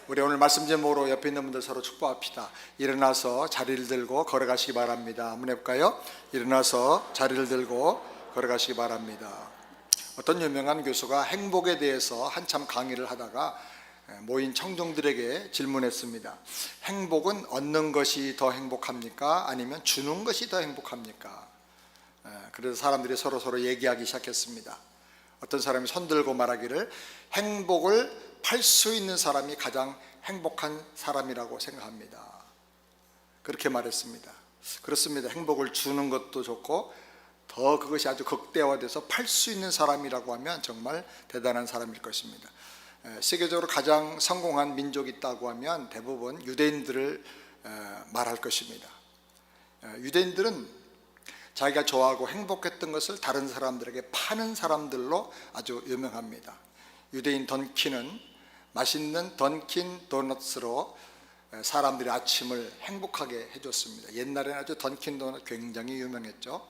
우리 오늘 말씀 제목으로 옆에 있는 분들 서로 축복합시다. 일어나서 자리를 들고 걸어가시기 바랍니다. 한번 해볼까요? 일어나서 자리를 들고 걸어가시기 바랍니다. 어떤 유명한 교수가 행복에 대해서 한참 강의를 하다가 모인 청중들에게 질문했습니다. 행복은 얻는 것이 더 행복합니까? 아니면 주는 것이 더 행복합니까? 그래서 사람들이 서로 얘기하기 시작했습니다. 어떤 사람이 손들고 말하기를 행복을 팔 수 있는 사람이 가장 행복한 사람이라고 생각합니다. 그렇게 말했습니다. 그렇습니다. 행복을 주는 것도 좋고 더 그것이 아주 극대화돼서 팔 수 있는 사람이라고 하면 정말 대단한 사람일 것입니다. 세계적으로 가장 성공한 민족이 있다고 하면 대부분 유대인들을 말할 것입니다. 유대인들은 자기가 좋아하고 행복했던 것을 다른 사람들에게 파는 사람들로 아주 유명합니다. 유대인 던킨은 맛있는 던킨 도넛으로 사람들의 아침을 행복하게 해줬습니다. 옛날에는 아주 던킨 도넛 굉장히 유명했죠.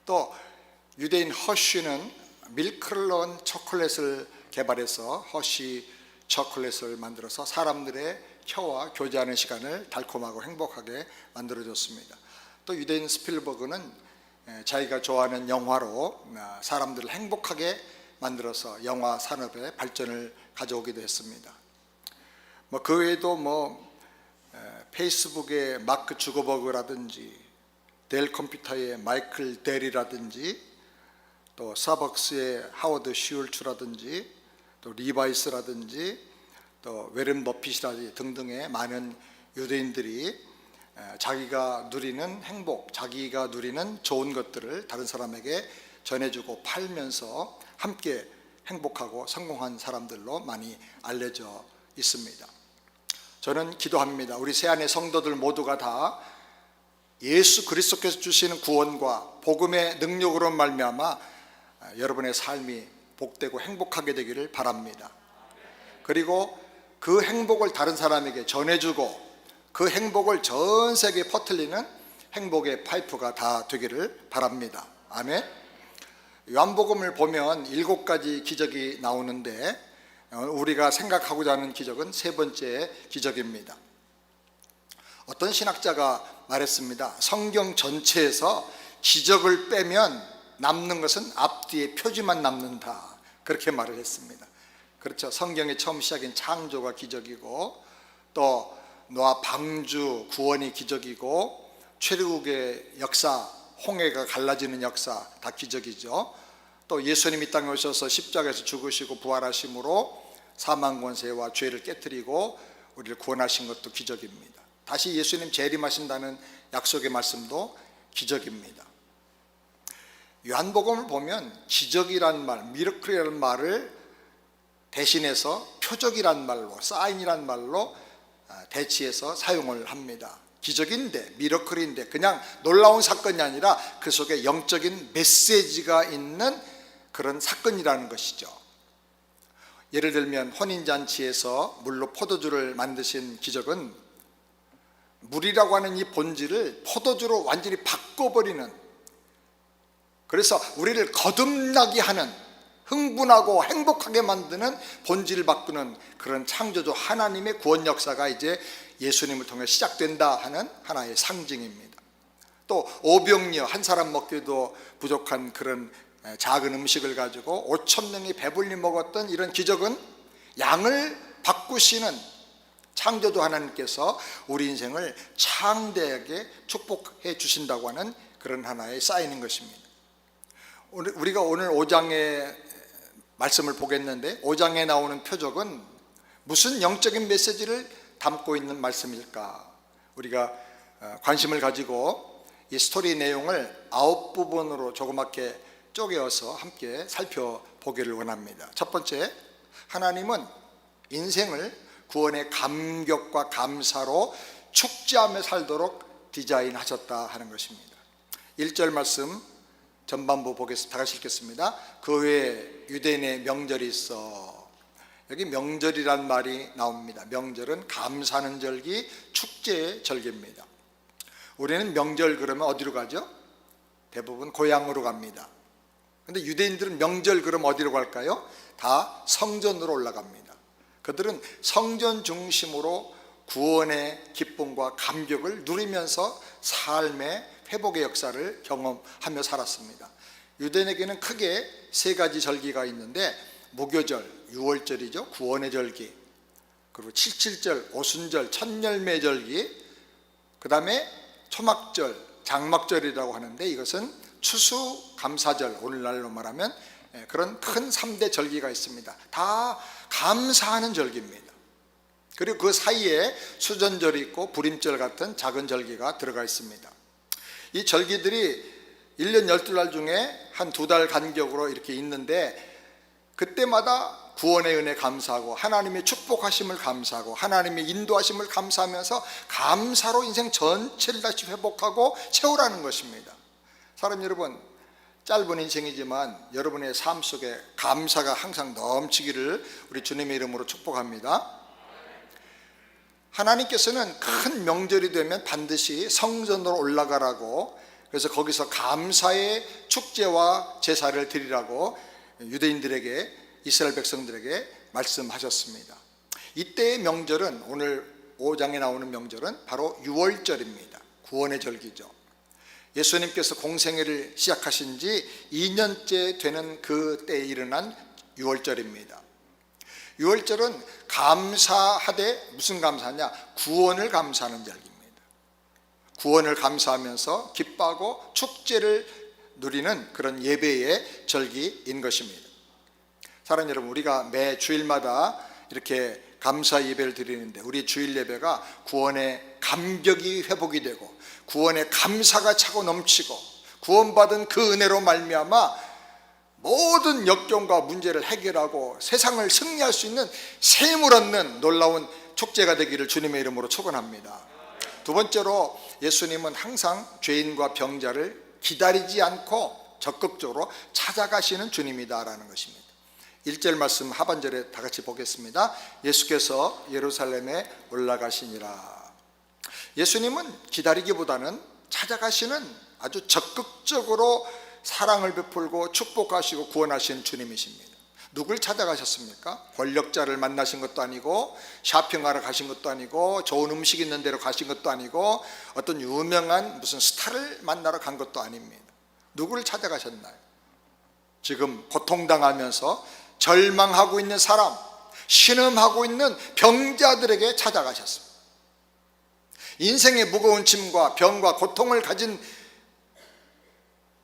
또 유대인 허쉬는 밀크를 넣은 초콜릿을 개발해서 허쉬 초콜릿을 만들어서 사람들의 혀와 교제하는 시간을 달콤하고 행복하게 만들어줬습니다. 또 유대인 스필버그는 자기가 좋아하는 영화로 사람들을 행복하게 만들어서 영화 산업의 발전을 가져오기도 했습니다. 그 외에도 페이스북의 마크 주거버그라든지 델 컴퓨터의 마이클 델이라든지 또 스타벅스의 하워드 슈울츠라든지 또 리바이스라든지 또 웨런 버핏이라든지 등등의 많은 유대인들이 자기가 누리는 행복, 자기가 누리는 좋은 것들을 다른 사람에게 전해주고 팔면서 함께 행복하고 성공한 사람들로 많이 알려져 있습니다. 저는 기도합니다. 우리 새안의 성도들 모두가 다 예수 그리스도께서 주시는 구원과 복음의 능력으로 말미암아 여러분의 삶이 복되고 행복하게 되기를 바랍니다. 그리고 그 행복을 다른 사람에게 전해주고 그 행복을 전 세계에 퍼뜨리는 행복의 파이프가 다 되기를 바랍니다. 아멘. 요한복음을 보면 7가지 기적이 나오는데 우리가 생각하고자 하는 기적은 3번째 기적입니다. 어떤 신학자가 말했습니다. 성경 전체에서 기적을 빼면 남는 것은 앞뒤의 표지만 남는다. 그렇게 말을 했습니다. 그렇죠. 성경의 처음 시작인 창조가 기적이고 또 노아 방주 구원이 기적이고 출애굽의 역사, 홍해가 갈라지는 역사 다 기적이죠. 또 예수님 이 땅에 오셔서 십자가에서 죽으시고 부활하심으로 사망 권세와 죄를 깨뜨리고 우리를 구원하신 것도 기적입니다. 다시 예수님 재림하신다는 약속의 말씀도 기적입니다. 요한복음을 보면 기적이란 말, 미러클이라는 말을 대신해서 표적이란 말로, 사인이란 말로 대치해서 사용을 합니다. 기적인데, 미러클인데 그냥 놀라운 사건이 아니라 그 속에 영적인 메시지가 있는 그런 사건이라는 것이죠. 예를 들면 혼인잔치에서 물로 포도주를 만드신 기적은 물이라고 하는 이 본질을 포도주로 완전히 바꿔버리는, 그래서 우리를 거듭나게 하는, 흥분하고 행복하게 만드는 본질을 바꾸는 그런 창조주 하나님의 구원 역사가 이제 예수님을 통해 시작된다 하는 하나의 상징입니다. 또 오병이어, 한 사람 먹기도 부족한 그런 작은 음식을 가지고 5,000명이 배불리 먹었던 이런 기적은 양을 바꾸시는 창조주 하나님께서 우리 인생을 창대하게 축복해 주신다고 하는 그런 하나의 사인인 것입니다. 우리가 오늘 5장의 말씀을 보겠는데 5장에 나오는 표적은 무슨 영적인 메시지를 담고 있는 말씀일까? 우리가 관심을 가지고 이 스토리 내용을 9부분으로 조그맣게 쪼개어서 함께 살펴보기를 원합니다. 첫 번째, 하나님은 인생을 구원의 감격과 감사로 축제하며 살도록 디자인하셨다 하는 것입니다. 1절 말씀 전반부 보겠습니다. 다 같이 읽겠습니다. 그 외에 유대인의 명절이 있어. 여기 명절이란 말이 나옵니다. 명절은 감사하는 절기, 축제의 절기입니다. 우리는 명절 그러면 어디로 가죠? 대부분 고향으로 갑니다. 그런데 유대인들은 명절 그러면 어디로 갈까요? 다 성전으로 올라갑니다. 그들은 성전 중심으로 구원의 기쁨과 감격을 누리면서 삶의 회복의 역사를 경험하며 살았습니다. 유대인에게는 크게 세 가지 절기가 있는데, 무교절, 유월절이죠, 구원의 절기, 그리고 칠칠절, 오순절, 첫열매절기, 그 다음에 초막절, 장막절이라고 하는데, 이것은 추수감사절, 오늘날로 말하면 그런 큰 3대 절기가 있습니다. 다 감사하는 절기입니다. 그리고 그 사이에 수전절이 있고 불임절 같은 작은 절기가 들어가 있습니다. 이 절기들이 1년 12달 중에 한 2달 간격으로 이렇게 있는데, 그때마다 구원의 은혜 감사하고 하나님의 축복하심을 감사하고 하나님의 인도하심을 감사하면서 감사로 인생 전체를 다시 회복하고 채우라는 것입니다. 사람 여러분, 짧은 인생이지만 여러분의 삶 속에 감사가 항상 넘치기를 우리 주님의 이름으로 축복합니다. 하나님께서는 큰 명절이 되면 반드시 성전으로 올라가라고, 그래서 거기서 감사의 축제와 제사를 드리라고 유대인들에게, 이스라엘 백성들에게 말씀하셨습니다. 이때의 명절은, 오늘 5장에 나오는 명절은 바로 유월절입니다. 구원의 절기죠. 예수님께서 공생애를 시작하신 지 2년째 되는 그 때에 일어난 유월절입니다. 유월절은 감사하되, 무슨 감사하냐? 구원을 감사하는 절기입니다. 구원을 감사하면서 기뻐하고 축제를 누리는 그런 예배의 절기인 것입니다. 사랑하는 여러분, 우리가 매 주일마다 이렇게 감사 예배를 드리는데, 우리 주일 예배가 구원의 감격이 회복이 되고 구원의 감사가 차고 넘치고 구원받은 그 은혜로 말미암아 모든 역경과 문제를 해결하고 세상을 승리할 수 있는 샘을 얻는 놀라운 축제가 되기를 주님의 이름으로 축원합니다. 두 번째로, 예수님은 항상 죄인과 병자를 기다리지 않고 적극적으로 찾아가시는 주님이다라는 것입니다. 1절 말씀 하반절에 다 같이 보겠습니다. 예수께서 예루살렘에 올라가시니라. 예수님은 기다리기보다는 찾아가시는, 아주 적극적으로 사랑을 베풀고 축복하시고 구원하시는 주님이십니다. 누굴 찾아가셨습니까? 권력자를 만나신 것도 아니고, 쇼핑하러 가신 것도 아니고, 좋은 음식 있는 데로 가신 것도 아니고, 어떤 유명한 무슨 스타를 만나러 간 것도 아닙니다. 누구를 찾아가셨나요? 지금 고통당하면서 절망하고 있는 사람, 신음하고 있는 병자들에게 찾아가셨습니다. 인생의 무거운 짐과 병과 고통을 가진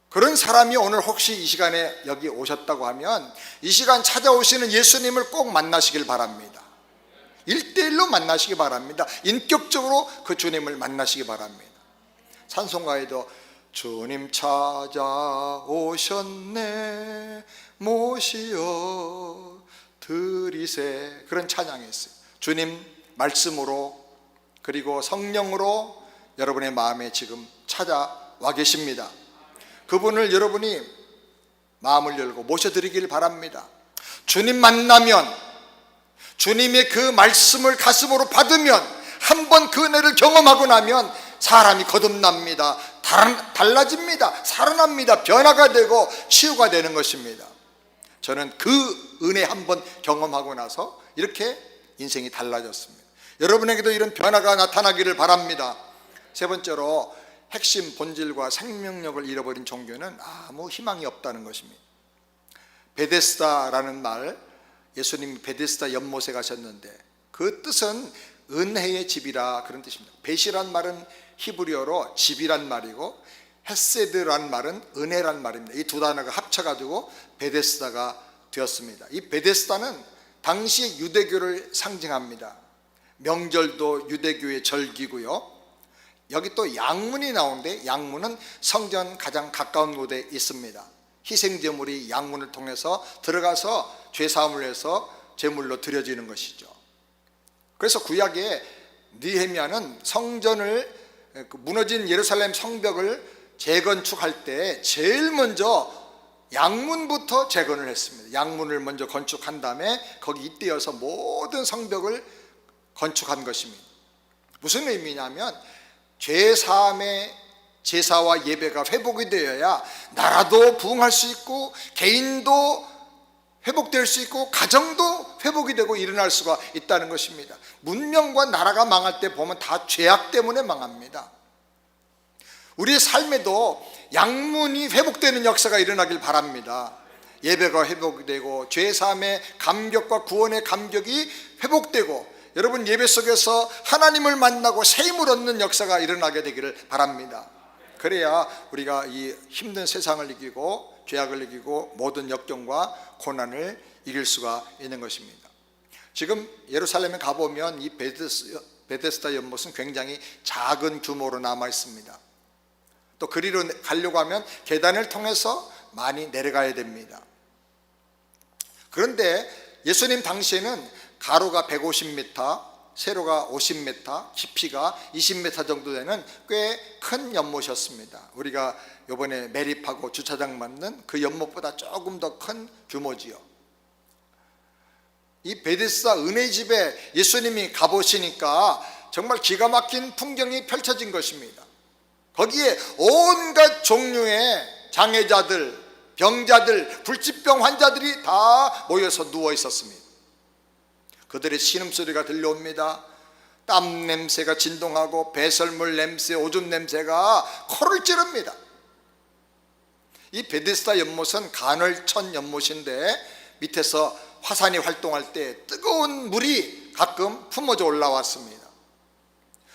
그런 사람이 오늘 혹시 이 시간에 여기 오셨다고 하면, 이 시간 찾아오시는 예수님을 꼭 만나시길 바랍니다. 1대1로 만나시기 바랍니다. 인격적으로 그 주님을 만나시기 바랍니다. 찬송가에도 주님 찾아오셨네 모시어 드리세, 그런 찬양이 있어요. 주님 말씀으로, 그리고 성령으로 여러분의 마음에 지금 찾아와 계십니다. 그분을 여러분이 마음을 열고 모셔드리길 바랍니다. 주님 만나면, 주님의 그 말씀을 가슴으로 받으면, 한번 그 은혜를 경험하고 나면 사람이 거듭납니다. 달라집니다. 살아납니다. 변화가 되고 치유가 되는 것입니다. 저는 그 은혜 한번 경험하고 나서 이렇게 인생이 달라졌습니다. 여러분에게도 이런 변화가 나타나기를 바랍니다. 세 번째로, 핵심 본질과 생명력을 잃어버린 종교는 아무 희망이 없다는 것입니다. 베데스다라는 말, 예수님이 베데스다 연못에 가셨는데 그 뜻은 은혜의 집이라, 그런 뜻입니다. 벳이란 말은 히브리어로 집이란 말이고, 헤세드란 말은 은혜란 말입니다. 이 두 단어가 합쳐가지고 베데스다가 되었습니다. 이 베데스다는 당시 유대교를 상징합니다. 명절도 유대교의 절기고요. 여기 또 양문이 나오는데, 양문은 성전 가장 가까운 곳에 있습니다. 희생제물이 양문을 통해서 들어가서 죄사함을 해서 제물로 드려지는 것이죠. 그래서 구약에 느헤미야는 성전을, 무너진 예루살렘 성벽을 재건축할 때 제일 먼저 양문부터 재건을 했습니다. 양문을 먼저 건축한 다음에 거기 잇대어서 모든 성벽을 건축한 것입니다. 무슨 의미냐면, 죄사함의 제사와 예배가 회복이 되어야 나라도 부흥할 수 있고 개인도 회복될 수 있고 가정도 회복이 되고 일어날 수가 있다는 것입니다. 문명과 나라가 망할 때 보면 다 죄악 때문에 망합니다. 우리의 삶에도 양문이 회복되는 역사가 일어나길 바랍니다. 예배가 회복되고 죄사함의 감격과 구원의 감격이 회복되고 여러분 예배 속에서 하나님을 만나고 새 힘을 얻는 역사가 일어나게 되기를 바랍니다. 그래야 우리가 이 힘든 세상을 이기고 죄악을 이기고 모든 역경과 고난을 이길 수가 있는 것입니다. 지금 예루살렘에 가보면 이 베데스다 연못은 굉장히 작은 규모로 남아 있습니다. 또 그리로 가려고 하면 계단을 통해서 많이 내려가야 됩니다. 그런데 예수님 당시에는 가로가 150m, 세로가 50m, 깊이가 20m 정도 되는 꽤 큰 연못이었습니다. 우리가 이번에 매립하고 주차장 만든 그 연못보다 조금 더 큰 규모지요. 이 베데스다 은혜의 집에 예수님이 가보시니까 정말 기가 막힌 풍경이 펼쳐진 것입니다. 거기에 온갖 종류의 장애자들, 병자들, 불치병 환자들이 다 모여서 누워 있었습니다. 그들의 신음소리가 들려옵니다. 땀 냄새가 진동하고 배설물 냄새, 오줌 냄새가 코를 찌릅니다. 이 베데스다 연못은 간헐천 연못인데 밑에서 화산이 활동할 때 뜨거운 물이 가끔 품어져 올라왔습니다.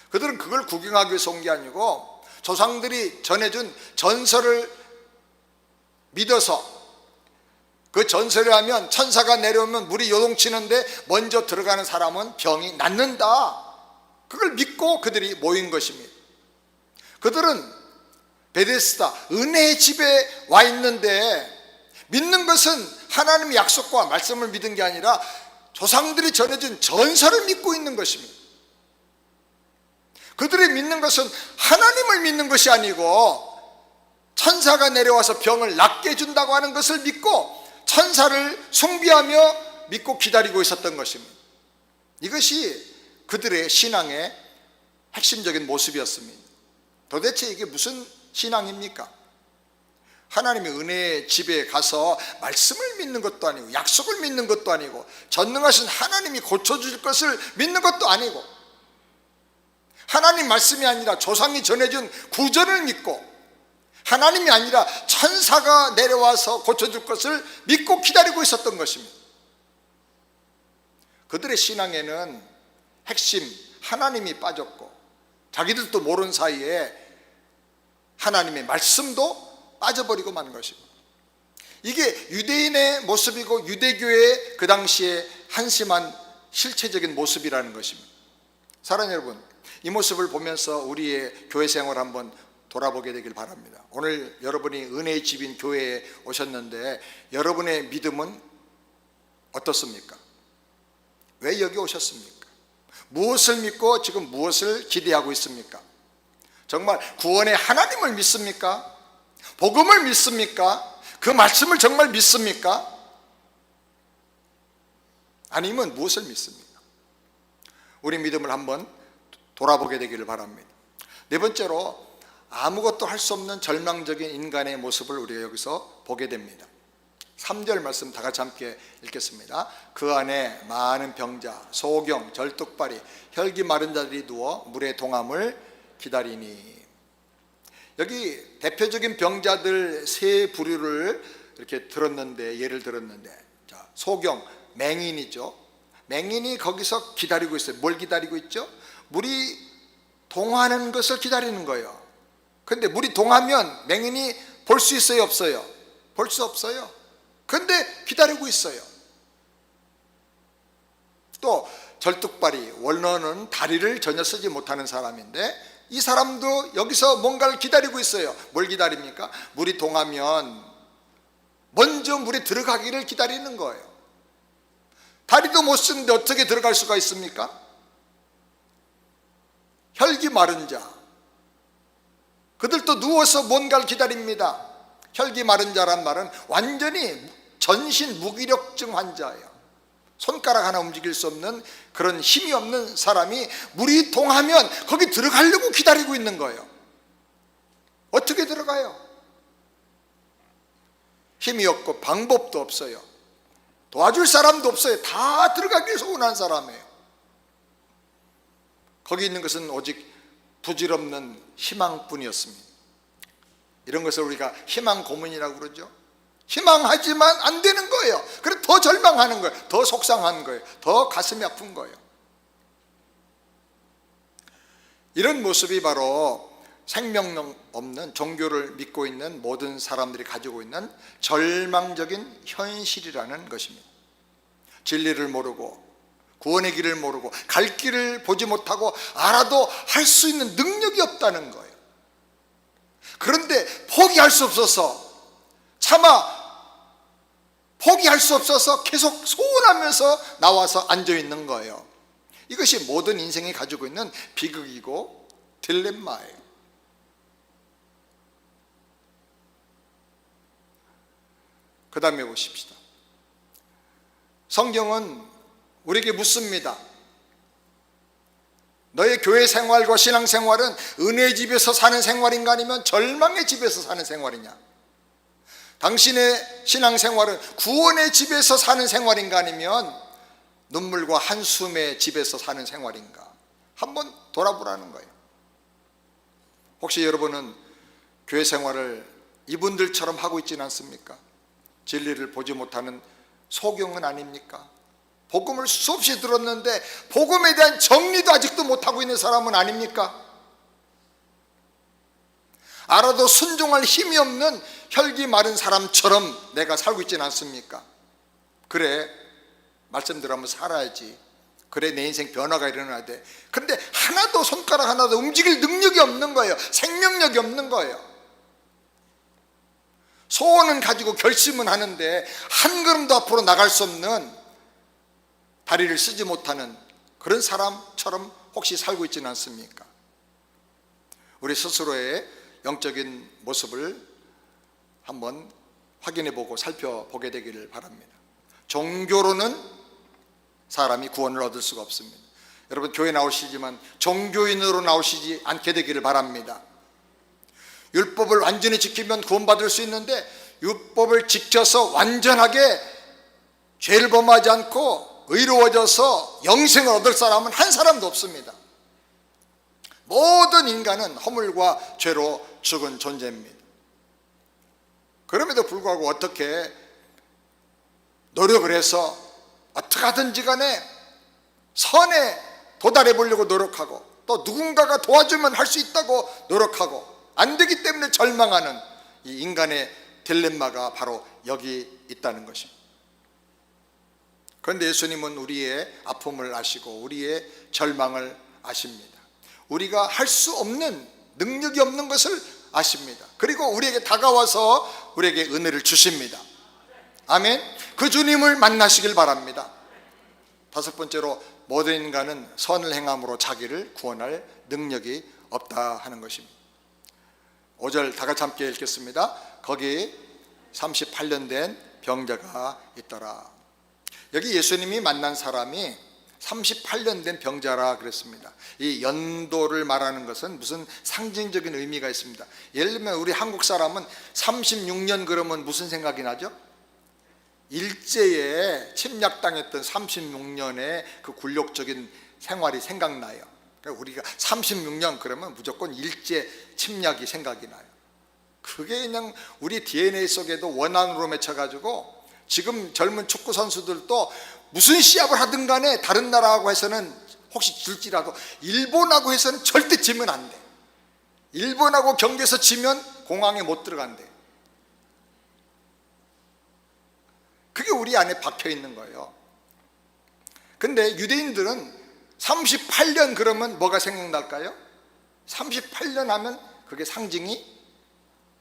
그들은 그걸 구경하기 위해서 온 게 아니고 조상들이 전해준 전설을 믿어서 그 전설에 하면 천사가 내려오면 물이 요동치는데 먼저 들어가는 사람은 병이 낫는다, 그걸 믿고 그들이 모인 것입니다. 그들은 베데스다 은혜의 집에 와 있는데 믿는 것은 하나님의 약속과 말씀을 믿은 게 아니라 조상들이 전해준 전설을 믿고 있는 것입니다. 그들이 믿는 것은 하나님을 믿는 것이 아니고 천사가 내려와서 병을 낫게 해준다고 하는 것을 믿고 천사를 숭배하며 믿고 기다리고 있었던 것입니다. 이것이 그들의 신앙의 핵심적인 모습이었습니다. 도대체 이게 무슨 신앙입니까? 하나님의 은혜의 집에 가서 말씀을 믿는 것도 아니고 약속을 믿는 것도 아니고 전능하신 하나님이 고쳐줄 것을 믿는 것도 아니고 하나님 말씀이 아니라 조상이 전해준 구절을 믿고 하나님이 아니라 천사가 내려와서 고쳐줄 것을 믿고 기다리고 있었던 것입니다. 그들의 신앙에는 핵심 하나님이 빠졌고 자기들도 모르는 사이에 하나님의 말씀도 빠져버리고 만 것입니다. 이게 유대인의 모습이고 유대교의 그 당시에 한심한 실체적인 모습이라는 것입니다. 사랑하는 여러분, 이 모습을 보면서 우리의 교회 생활을 한번 돌아보게 되길 바랍니다. 오늘 여러분이 은혜의 집인 교회에 오셨는데 여러분의 믿음은 어떻습니까? 왜 여기 오셨습니까? 무엇을 믿고 지금 무엇을 기대하고 있습니까? 정말 구원의 하나님을 믿습니까? 복음을 믿습니까? 그 말씀을 정말 믿습니까? 아니면 무엇을 믿습니까? 우리 믿음을 한번 돌아보게 되기를 바랍니다. 네 번째로 아무것도 할 수 없는 절망적인 인간의 모습을 우리가 여기서 보게 됩니다. 3절 말씀 다 같이 함께 읽겠습니다. 그 안에 많은 병자, 소경, 절뚝발이, 혈기 마른 자들이 누워 물의 동함을 기다리니. 여기 대표적인 병자들 세 부류를 이렇게 들었는데, 예를 들었는데, 자, 소경, 맹인이죠. 맹인이 거기서 기다리고 있어요. 뭘 기다리고 있죠? 물이 동하는 것을 기다리는 거예요. 근데 물이 동하면 맹인이 볼 수 있어요, 없어요? 볼 수 없어요. 근데 기다리고 있어요. 또 절뚝발이, 원어는 다리를 전혀 쓰지 못하는 사람인데 이 사람도 여기서 뭔가를 기다리고 있어요. 뭘 기다립니까? 물이 동하면 먼저 물에 들어가기를 기다리는 거예요. 다리도 못 쓰는데 어떻게 들어갈 수가 있습니까? 혈기 마른 자, 그들도 누워서 뭔가를 기다립니다. 혈기 마른 자란 말은 완전히 전신 무기력증 환자예요. 손가락 하나 움직일 수 없는 그런 힘이 없는 사람이 물이 동하면 거기 들어가려고 기다리고 있는 거예요. 어떻게 들어가요? 힘이 없고 방법도 없어요. 도와줄 사람도 없어요. 다 들어가기 소원한 사람이에요. 거기 있는 것은 오직 부질없는 희망뿐이었습니다. 이런 것을 우리가 희망 고문이라고 그러죠. 희망하지만 안 되는 거예요. 그래서 더 절망하는 거예요. 더 속상한 거예요. 더 가슴이 아픈 거예요. 이런 모습이 바로 생명 없는 종교를 믿고 있는 모든 사람들이 가지고 있는 절망적인 현실이라는 것입니다. 진리를 모르고 구원의 길을 모르고 갈 길을 보지 못하고 알아도 할 수 있는 능력이 없다는 거예요. 그런데 포기할 수 없어서, 차마 포기할 수 없어서 계속 소원하면서 나와서 앉아있는 거예요. 이것이 모든 인생이 가지고 있는 비극이고 딜레마예요. 그 다음에 보십시다. 성경은 우리에게 묻습니다. 너의 교회 생활과 신앙 생활은 은혜의 집에서 사는 생활인가 아니면 절망의 집에서 사는 생활이냐? 당신의 신앙 생활은 구원의 집에서 사는 생활인가 아니면 눈물과 한숨의 집에서 사는 생활인가? 한번 돌아보라는 거예요. 혹시 여러분은 교회 생활을 이분들처럼 하고 있지는 않습니까? 진리를 보지 못하는 소경은 아닙니까? 복음을 수없이 들었는데 복음에 대한 정리도 아직도 못하고 있는 사람은 아닙니까? 알아도 순종할 힘이 없는 혈기 마른 사람처럼 내가 살고 있지는 않습니까? 그래, 말씀대로 한번 살아야지. 그래, 내 인생 변화가 일어나야 돼. 그런데 하나도, 손가락 하나도 움직일 능력이 없는 거예요. 생명력이 없는 거예요. 소원은 가지고 결심은 하는데 한 걸음도 앞으로 나갈 수 없는, 다리를 쓰지 못하는 그런 사람처럼 혹시 살고 있지는 않습니까? 우리 스스로의 영적인 모습을 한번 확인해보고 살펴보게 되기를 바랍니다. 종교로는 사람이 구원을 얻을 수가 없습니다. 여러분, 교회 나오시지만 종교인으로 나오시지 않게 되기를 바랍니다. 율법을 완전히 지키면 구원받을 수 있는데 율법을 지켜서 완전하게 죄를 범하지 않고 의로워져서 영생을 얻을 사람은 한 사람도 없습니다. 모든 인간은 허물과 죄로 죽은 존재입니다. 그럼에도 불구하고 어떻게 노력을 해서 어떻게 하든지 간에 선에 도달해 보려고 노력하고, 또 누군가가 도와주면 할 수 있다고 노력하고 안 되기 때문에 절망하는 이 인간의 딜레마가 바로 여기 있다는 것입니다. 그런데 예수님은 우리의 아픔을 아시고 우리의 절망을 아십니다. 우리가 할 수 없는, 능력이 없는 것을 아십니다. 그리고 우리에게 다가와서 우리에게 은혜를 주십니다. 아멘. 그 주님을 만나시길 바랍니다. 다섯 번째로, 모든 인간은 선을 행함으로 자기를 구원할 능력이 없다 하는 것입니다. 5절 다 같이 함께 읽겠습니다. 거기 38년 된 병자가 있더라. 여기 예수님이 만난 사람이 38년 된 병자라 그랬습니다. 이 연도를 말하는 것은 무슨 상징적인 의미가 있습니다. 예를 들면 우리 한국 사람은 36년 그러면 무슨 생각이 나죠? 일제에 침략당했던 36년의 그 굴욕적인 생활이 생각나요. 그러니까 우리가 36년 그러면 무조건 일제 침략이 생각이 나요. 그게 그냥 우리 DNA 속에도 원한으로 맺혀가지고 지금 젊은 축구 선수들도 무슨 시합을 하든 간에 다른 나라하고 해서는 혹시 질지라도 일본하고 해서는 절대 지면 안 돼. 일본하고 경기에서 지면 공항에 못 들어간대. 그게 우리 안에 박혀 있는 거예요. 근데 유대인들은 38년 그러면 뭐가 생각날까요? 38년 하면 그게 상징이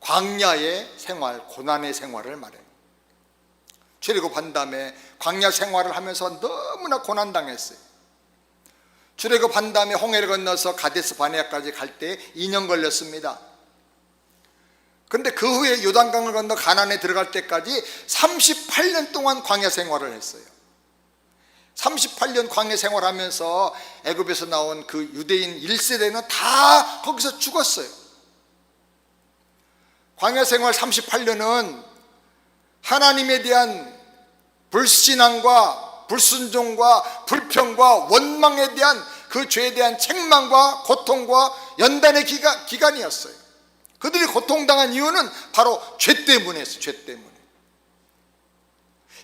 광야의 생활, 고난의 생활을 말해요. 출애굽한 다음에 광야 생활을 하면서 너무나 고난당했어요. 출애굽한 다음에 홍해를 건너서 가데스 바네아까지 갈 때 2년 걸렸습니다. 그런데 그 후에 요단강을 건너 가나안에 들어갈 때까지 38년 동안 광야 생활을 했어요. 38년 광야 생활하면서 애굽에서 나온 그 유대인 1세대는 다 거기서 죽었어요. 광야 생활 38년은 하나님에 대한 불신앙과 불순종과 불평과 원망에 대한 그 죄에 대한 책망과 고통과 연단의 기간이었어요. 그들이 고통당한 이유는 바로 죄 때문이었어요. 죄 때문에.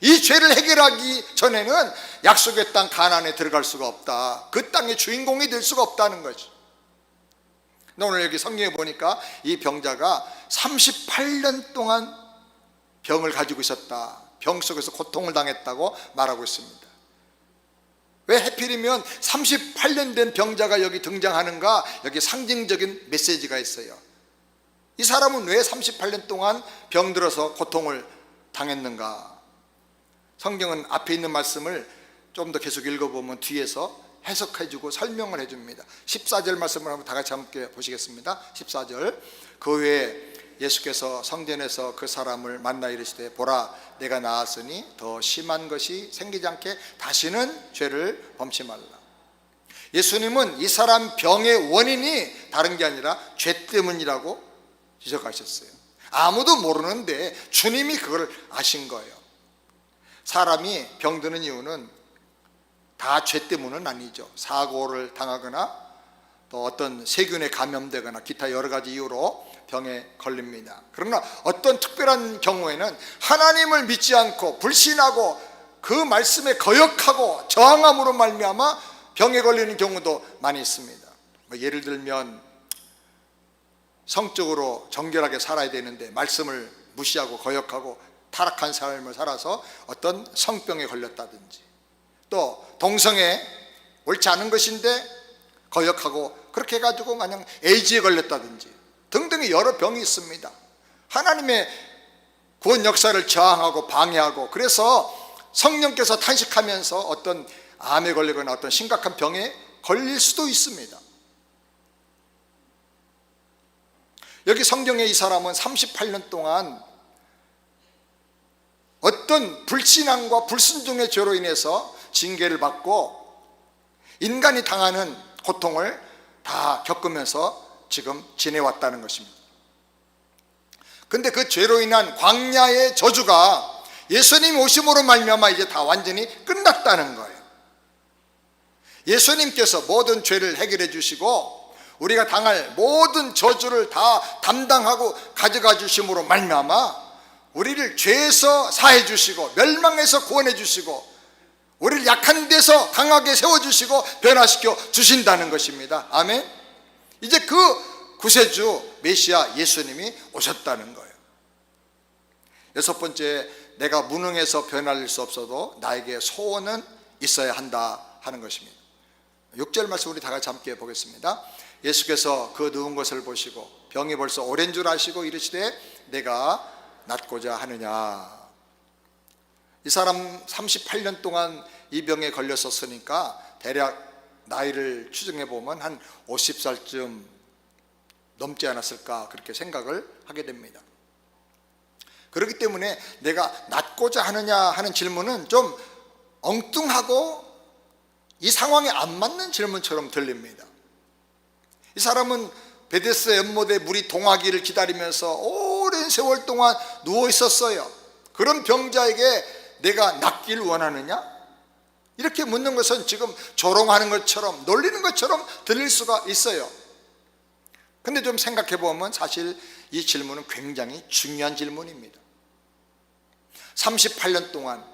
이 죄를 해결하기 전에는 약속의 땅 가나안에 들어갈 수가 없다. 그 땅의 주인공이 될 수가 없다는 거죠. 오늘 여기 성경에 보니까 이 병자가 38년 동안 병을 가지고 있었다. 병 속에서 고통을 당했다고 말하고 있습니다. 왜 하필이면 38년 된 병자가 여기 등장하는가? 여기 상징적인 메시지가 있어요. 이 사람은 왜 38년 동안 병들어서 고통을 당했는가? 성경은 앞에 있는 말씀을 좀 더 계속 읽어보면 뒤에서 해석해주고 설명을 해줍니다. 14절 말씀을 한번 다 같이 함께 보시겠습니다. 14절. 그 후에 예수께서 성전에서 그 사람을 만나 이르시되 보라 내가 나았으니 더 심한 것이 생기지 않게 다시는 죄를 범치 말라. 예수님은 이 사람 병의 원인이 다른 게 아니라 죄 때문이라고 지적하셨어요. 아무도 모르는데 주님이 그걸 아신 거예요. 사람이 병드는 이유는 다 죄 때문은 아니죠. 사고를 당하거나 또 어떤 세균에 감염되거나 기타 여러 가지 이유로 병에 걸립니다. 그러나 어떤 특별한 경우에는 하나님을 믿지 않고 불신하고 그 말씀에 거역하고 저항함으로 말미암아 병에 걸리는 경우도 많이 있습니다. 예를 들면 성적으로 정결하게 살아야 되는데 말씀을 무시하고 거역하고 타락한 삶을 살아서 어떤 성병에 걸렸다든지, 또 동성애 옳지 않은 것인데 거역하고 그렇게 해가지고 마냥 에이즈에 걸렸다든지 등등의 여러 병이 있습니다. 하나님의 구원 역사를 저항하고 방해하고, 그래서 성령께서 탄식하면서 어떤 암에 걸리거나 어떤 심각한 병에 걸릴 수도 있습니다. 여기 성경의 이 사람은 38년 동안 어떤 불신앙과 불순종의 죄로 인해서 징계를 받고 인간이 당하는 고통을 다 겪으면서 지금 지내왔다는 것입니다. 근데 그 죄로 인한 광야의 저주가 예수님 오심으로 말미암아 이제 다 완전히 끝났다는 거예요. 예수님께서 모든 죄를 해결해 주시고 우리가 당할 모든 저주를 다 담당하고 가져가 주심으로 말미암아 우리를 죄에서 사해 주시고 멸망에서 구원해 주시고 우리를 약한 데서 강하게 세워주시고 변화시켜 주신다는 것입니다. 아멘. 이제 그 구세주 메시아 예수님이 오셨다는 거예요. 여섯 번째, 내가 무능해서 변화할 수 없어도 나에게 소원은 있어야 한다 하는 것입니다. 6절 말씀 우리 다 같이 함께 보겠습니다. 예수께서 그 누운 것을 보시고 병이 벌써 오랜 줄 아시고 이르시되 내가 낫고자 하느냐. 이 사람 38년 동안 이 병에 걸렸었으니까 대략 나이를 추정해 보면 한 50살쯤 넘지 않았을까 그렇게 생각을 하게 됩니다. 그렇기 때문에 내가 낫고자 하느냐 하는 질문은 좀 엉뚱하고 이 상황에 안 맞는 질문처럼 들립니다. 이 사람은 베데스다 연못에 물이 동하기를 기다리면서 오랜 세월 동안 누워 있었어요. 그런 병자에게 내가 낫길 원하느냐? 이렇게 묻는 것은 지금 조롱하는 것처럼 놀리는 것처럼 들릴 수가 있어요. 근데 좀 생각해 보면 사실 이 질문은 굉장히 중요한 질문입니다. 38년 동안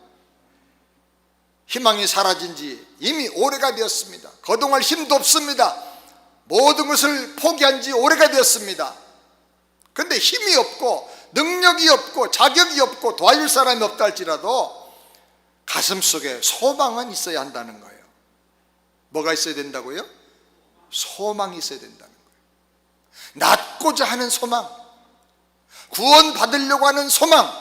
희망이 사라진 지 이미 오래가 되었습니다. 거동할 힘도 없습니다. 모든 것을 포기한 지 오래가 되었습니다. 근데 힘이 없고 능력이 없고 자격이 없고 도와줄 사람이 없다 할지라도 가슴속에 소망은 있어야 한다는 거예요. 뭐가 있어야 된다고요? 소망이 있어야 된다는 거예요. 낫고자 하는 소망, 구원받으려고 하는 소망,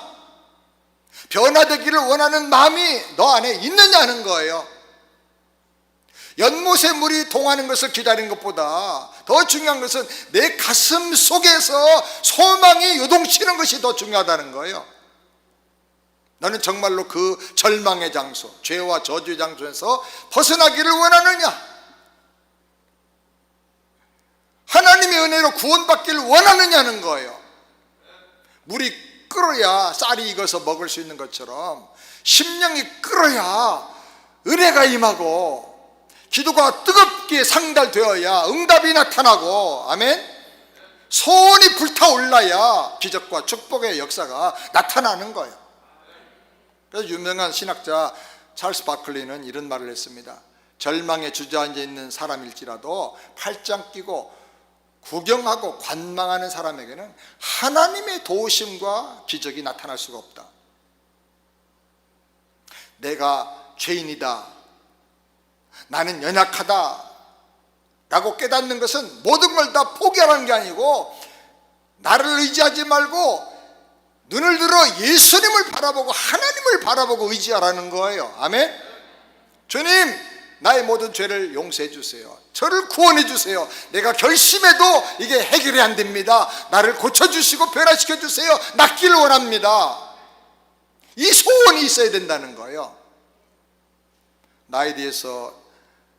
변화되기를 원하는 마음이 너 안에 있느냐는 거예요. 연못에 물이 동하는 것을 기다리는 것보다 더 중요한 것은 내 가슴 속에서 소망이 요동치는 것이 더 중요하다는 거예요. 너는 정말로 그 절망의 장소, 죄와 저주의 장소에서 벗어나기를 원하느냐? 하나님의 은혜로 구원받기를 원하느냐는 거예요. 물이 끓어야 쌀이 익어서 먹을 수 있는 것처럼 심령이 끓어야 은혜가 임하고 기도가 뜨겁게 상달되어야 응답이 나타나고, 아멘. 소원이 불타올라야 기적과 축복의 역사가 나타나는 거예요. 그래서 유명한 신학자 찰스 바클리는 이런 말을 했습니다. 절망에 주저앉아 있는 사람일지라도 팔짱 끼고 구경하고 관망하는 사람에게는 하나님의 도우심과 기적이 나타날 수가 없다. 내가 죄인이다, 나는 연약하다 라고 깨닫는 것은 모든 걸 다 포기하라는 게 아니고, 나를 의지하지 말고 눈을 들어 예수님을 바라보고 하나님을 바라보고 의지하라는 거예요. 아멘. 주님, 나의 모든 죄를 용서해 주세요. 저를 구원해 주세요. 내가 결심해도 이게 해결이 안 됩니다. 나를 고쳐주시고 변화시켜 주세요. 낫기를 원합니다. 이 소원이 있어야 된다는 거예요. 나에 대해서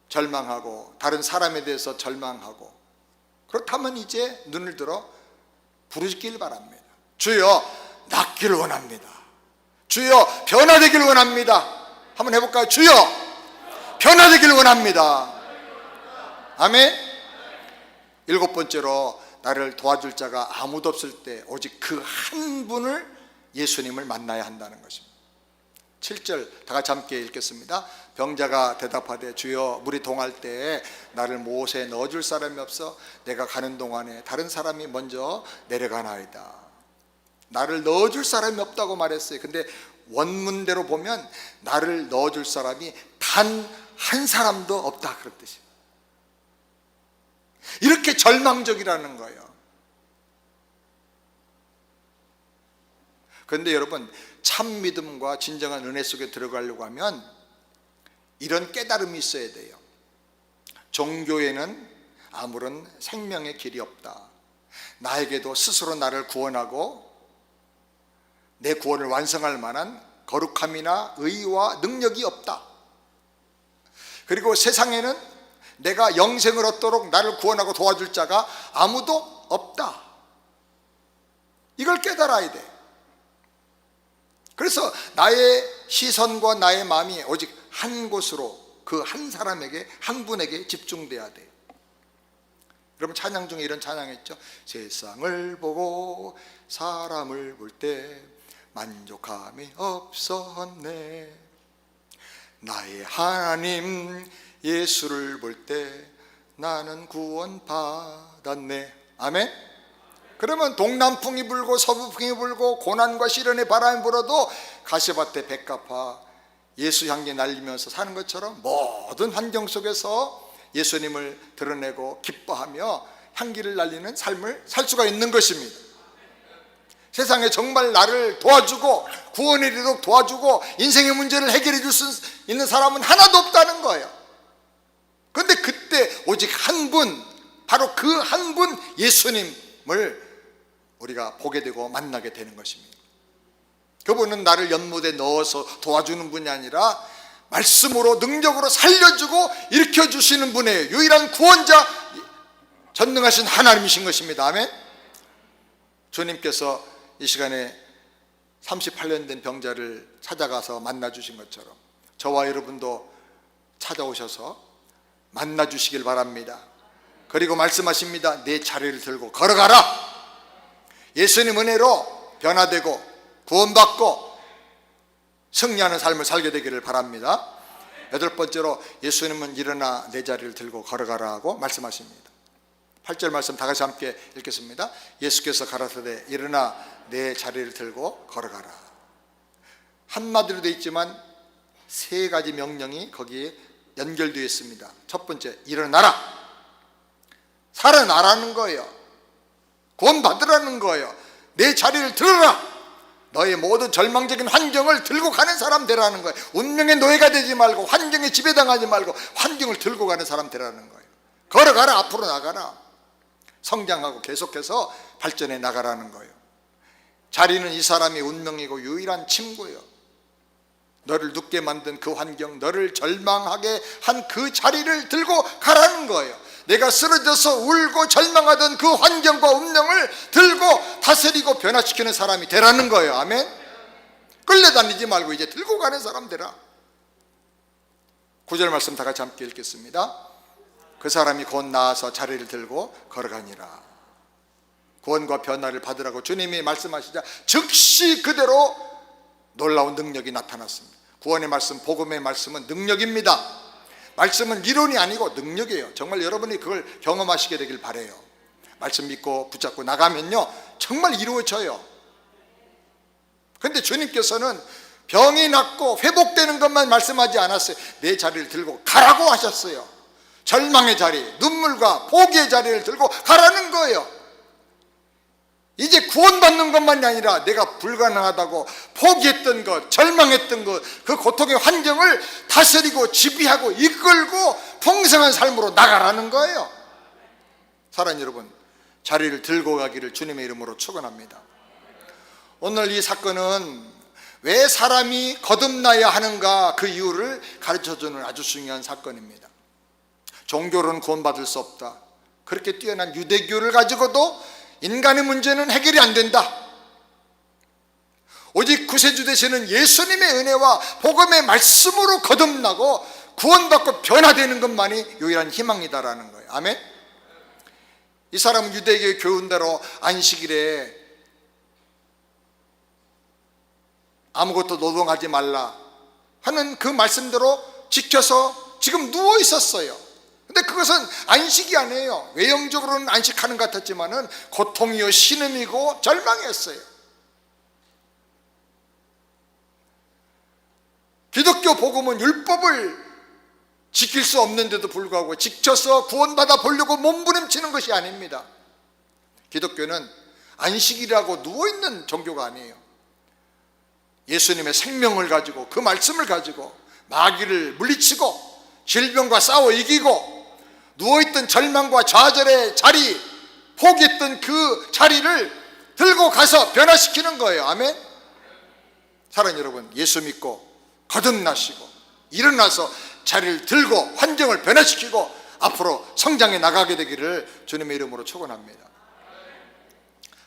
절망하고 다른 사람에 대해서 절망하고, 그렇다면 이제 눈을 들어 부르짖기를 바랍니다. 주여, 낫기를 원합니다. 주여, 변화되기를 원합니다. 한번 해볼까요? 주여, 변화되기를 원합니다. 아멘. 7번째로, 나를 도와줄 자가 아무도 없을 때 오직 그 한 분을, 예수님을 만나야 한다는 것입니다. 7절 다 같이 함께 읽겠습니다. 병자가 대답하되 주여, 물이 동할 때에 나를 못에 넣어줄 사람이 없어 내가 가는 동안에 다른 사람이 먼저 내려가나이다. 나를 넣어줄 사람이 없다고 말했어요. 근데 원문대로 보면 나를 넣어줄 사람이 단 한 사람도 없다, 그런 뜻이에요. 이렇게 절망적이라는 거예요. 그런데 여러분, 참 믿음과 진정한 은혜 속에 들어가려고 하면 이런 깨달음이 있어야 돼요. 종교에는 아무런 생명의 길이 없다. 나에게도 스스로 나를 구원하고 내 구원을 완성할 만한 거룩함이나 의와 능력이 없다. 그리고 세상에는 내가 영생을 얻도록 나를 구원하고 도와줄 자가 아무도 없다. 이걸 깨달아야 돼. 그래서 나의 시선과 나의 마음이 오직 한 곳으로, 그 한 사람에게, 한 분에게 집중돼야 돼요. 여러분, 찬양 중에 이런 찬양 있죠. 세상을 보고 사람을 볼 때 만족함이 없었네. 나의 하나님 예수를 볼 때 나는 구원 받았네. 아멘. 그러면 동남풍이 불고 서부풍이 불고 고난과 시련의 바람이 불어도 가시밭에 백합화 예수 향기 날리면서 사는 것처럼 모든 환경 속에서 예수님을 드러내고 기뻐하며 향기를 날리는 삶을 살 수가 있는 것입니다. 세상에 정말 나를 도와주고 구원에 이르도록 도와주고 인생의 문제를 해결해 줄 수 있는 사람은 하나도 없다는 거예요. 그런데 그때 오직 한 분, 바로 그 한 분 예수님을 우리가 보게 되고 만나게 되는 것입니다. 그분은 나를 연못에 넣어서 도와주는 분이 아니라 말씀으로 능력으로 살려주고 일으켜주시는 분의 유일한 구원자, 전능하신 하나님이신 것입니다. 아멘. 주님께서 이 시간에 38년 된 병자를 찾아가서 만나주신 것처럼 저와 여러분도 찾아오셔서 만나주시길 바랍니다. 그리고 말씀하십니다. 내 자리를 들고 걸어가라. 예수님 은혜로 변화되고 구원받고 승리하는 삶을 살게 되기를 바랍니다. 8번째로, 예수님은 일어나 내 자리를 들고 걸어가라 하고 말씀하십니다. 8절 말씀 다 같이 함께 읽겠습니다. 예수께서 가라사대 일어나 내 자리를 들고 걸어가라. 한마디로 되어 있지만 3가지 명령이 거기에 연결되어 있습니다. 첫 번째, 일어나라. 살아나라는 거예요. 구원받으라는 거예요. 내 자리를 들어라. 너의 모든 절망적인 환경을 들고 가는 사람 되라는 거예요. 운명의 노예가 되지 말고 환경에 지배당하지 말고 환경을 들고 가는 사람 되라는 거예요. 걸어가라. 앞으로 나가라. 성장하고 계속해서 발전해 나가라는 거예요. 자리는 이 사람의 운명이고 유일한 친구예요. 너를 눕게 만든 그 환경, 너를 절망하게 한 그 자리를 들고 가라는 거예요. 내가 쓰러져서 울고 절망하던 그 환경과 운명을 들고 다스리고 변화시키는 사람이 되라는 거예요. 아멘. 끌려다니지 말고 이제 들고 가는 사람 되라. 9절 말씀 다 같이 함께 읽겠습니다. 그 사람이 곧 나아서 자리를 들고 걸어가니라. 구원과 변화를 받으라고 주님이 말씀하시자 즉시 그대로 놀라운 능력이 나타났습니다. 구원의 말씀, 복음의 말씀은 능력입니다. 말씀은 이론이 아니고 능력이에요. 정말 여러분이 그걸 경험하시게 되길 바라요. 말씀 믿고 붙잡고 나가면요 정말 이루어져요. 그런데 주님께서는 병이 낫고 회복되는 것만 말씀하지 않았어요. 내 자리를 들고 가라고 하셨어요. 절망의 자리, 눈물과 포기의 자리를 들고 가라는 거예요. 이제 구원받는 것만이 아니라 내가 불가능하다고 포기했던 것, 절망했던 것, 그 고통의 환경을 다스리고 지배하고 이끌고 풍성한 삶으로 나가라는 거예요. 사랑하는 여러분, 자리를 들고 가기를 주님의 이름으로 축원합니다. 오늘 이 사건은 왜 사람이 거듭나야 하는가 그 이유를 가르쳐주는 아주 중요한 사건입니다. 종교로는 구원받을 수 없다. 그렇게 뛰어난 유대교를 가지고도 인간의 문제는 해결이 안 된다. 오직 구세주 되시는 예수님의 은혜와 복음의 말씀으로 거듭나고 구원받고 변화되는 것만이 유일한 희망이다라는 거예요. 아멘. 이 사람은 유대교의 교훈대로 안식일에 아무것도 노동하지 말라 하는 그 말씀대로 지켜서 지금 누워 있었어요. 근데 그것은 안식이 아니에요. 외형적으로는 안식하는 것 같았지만은 고통이요 신음이고 절망이었어요. 기독교 복음은 율법을 지킬 수 없는데도 불구하고 지켜서 구원받아 보려고 몸부림치는 것이 아닙니다. 기독교는 안식이라고 누워있는 종교가 아니에요. 예수님의 생명을 가지고 그 말씀을 가지고 마귀를 물리치고 질병과 싸워 이기고 누워있던 절망과 좌절의 자리, 포기했던 그 자리를 들고 가서 변화시키는 거예요. 아멘. 사랑하는 여러분, 예수 믿고 거듭나시고 일어나서 자리를 들고 환경을 변화시키고 앞으로 성장해 나가게 되기를 주님의 이름으로 축원합니다.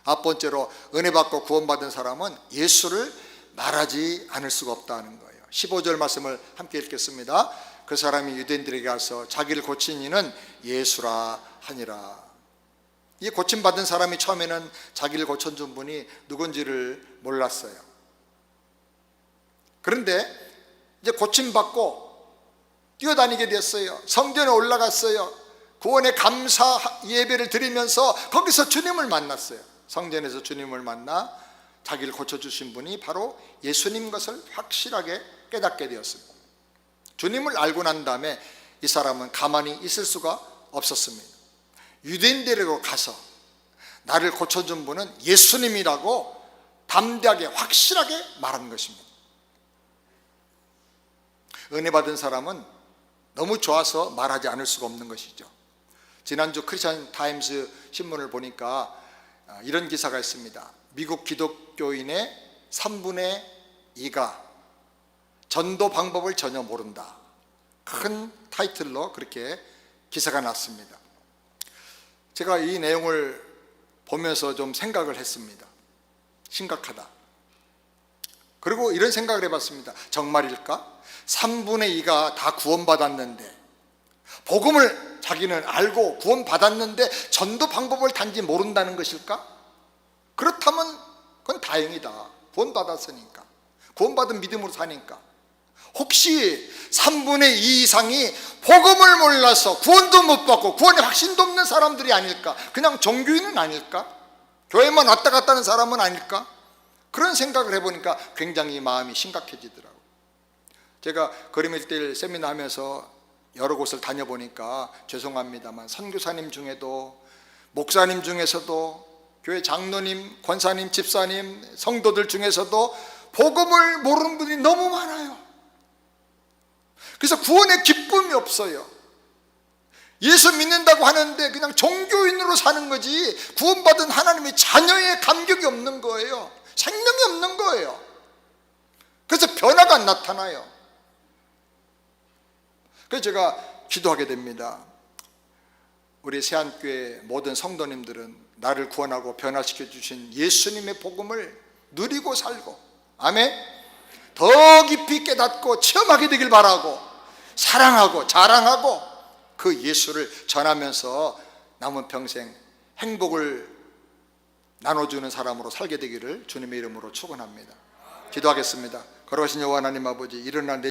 첫 번째로 은혜 받고 구원받은 사람은 예수를 말하지 않을 수가 없다는 거예요. 15절 말씀을 함께 읽겠습니다. 그 사람이 유대인들에게 가서 자기를 고친 이는 예수라 하니라. 이 고침받은 사람이 처음에는 자기를 고쳐준 분이 누군지를 몰랐어요. 그런데 이제 고침받고 뛰어다니게 됐어요. 성전에 올라갔어요. 구원의 감사 예배를 드리면서 거기서 주님을 만났어요. 성전에서 주님을 만나 자기를 고쳐주신 분이 바로 예수님 것을 확실하게 깨닫게 되었습니다. 주님을 알고 난 다음에 이 사람은 가만히 있을 수가 없었습니다. 유대인들에게 가서 나를 고쳐준 분은 예수님이라고 담대하게 확실하게 말한 것입니다. 은혜 받은 사람은 너무 좋아서 말하지 않을 수가 없는 것이죠. 지난주 크리스천 타임스 신문을 보니까 이런 기사가 있습니다. 미국 기독교인의 3분의 2가 전도 방법을 전혀 모른다. 큰 타이틀로 그렇게 기사가 났습니다. 제가 이 내용을 보면서 좀 생각을 했습니다. 심각하다. 그리고 이런 생각을 해봤습니다. 정말일까? 3분의 2가 다 구원받았는데, 복음을 자기는 알고 구원받았는데 전도 방법을 단지 모른다는 것일까? 그렇다면 그건 다행이다. 구원받았으니까. 구원받은 믿음으로 사니까. 혹시 3분의 2 이상이 복음을 몰라서 구원도 못 받고 구원의 확신도 없는 사람들이 아닐까? 그냥 종교인은 아닐까? 교회만 왔다 갔다 하는 사람은 아닐까? 그런 생각을 해보니까 굉장히 마음이 심각해지더라고요. 제가 거림 1:1 세미나 하면서 여러 곳을 다녀보니까 죄송합니다만 선교사님 중에도 목사님 중에서도 교회 장로님, 권사님, 집사님, 성도들 중에서도 복음을 모르는 분이 너무 많아요. 그래서 구원의 기쁨이 없어요. 예수 믿는다고 하는데 그냥 종교인으로 사는 거지 구원받은 하나님의 자녀의 감격이 없는 거예요. 생명이 없는 거예요. 그래서 변화가 안 나타나요. 그래서 제가 기도하게 됩니다. 우리 세안교회 모든 성도님들은 나를 구원하고 변화시켜 주신 예수님의 복음을 누리고 살고, 아멘, 더 깊이 깨닫고 체험하게 되길 바라고, 사랑하고 자랑하고 그 예수를 전하면서 남은 평생 행복을 나눠주는 사람으로 살게 되기를 주님의 이름으로 축원합니다. 기도하겠습니다. 거룩하신 여호와 하나님 아버지, 일어난